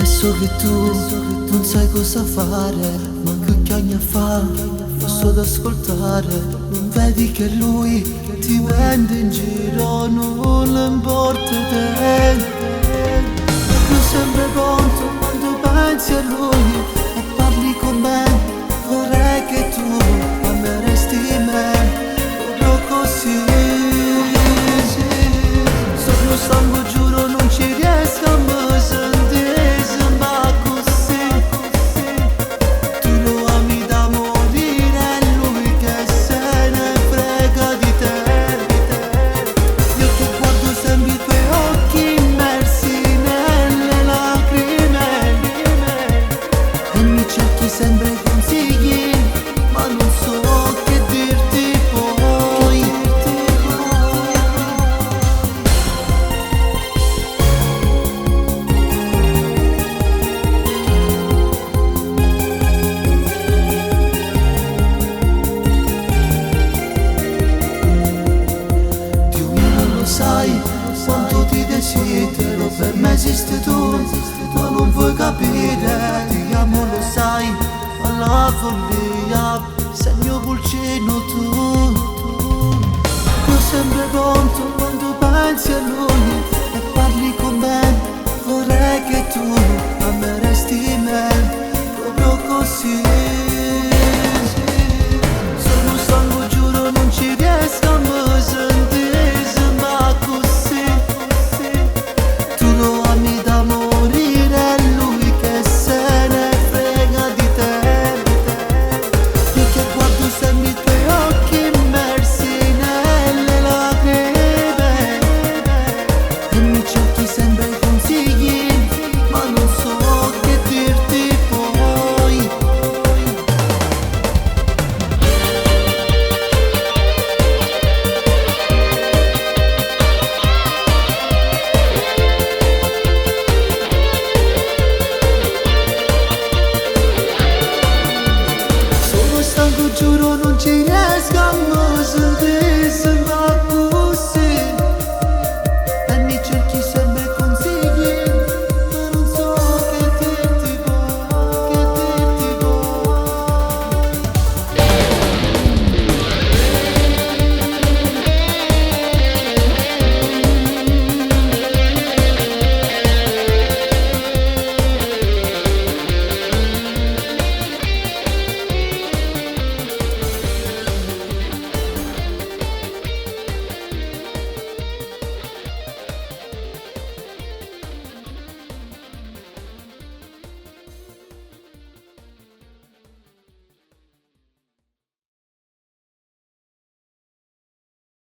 Adesso che tu non sai cosa fare, ma che cagna fa, posso ad ascoltare. Non vedi che lui ti prende in giro, non le importa te. Lui sempre pronto quando pensi a lui e parli con me. Vorrei che tu ameresti me, proprio così. Sopra sangue giuro non ci riesco a me sentire, sembra così. Tu lo ami da morire, è lui che se ne frega di te. Io ti guardo sempre i tuoi occhi immersi nelle lacrime e mi cerchi sempre consigli, ma non so che dirti poi. Sai quanto ti desidero, per me esiste tu, ma non vuoi capire. Ti amo, lo sai, alla follia sei il mio pulcino tu. Tu sempre pronto quando pensi a lui e parli con me. Vorrei che tu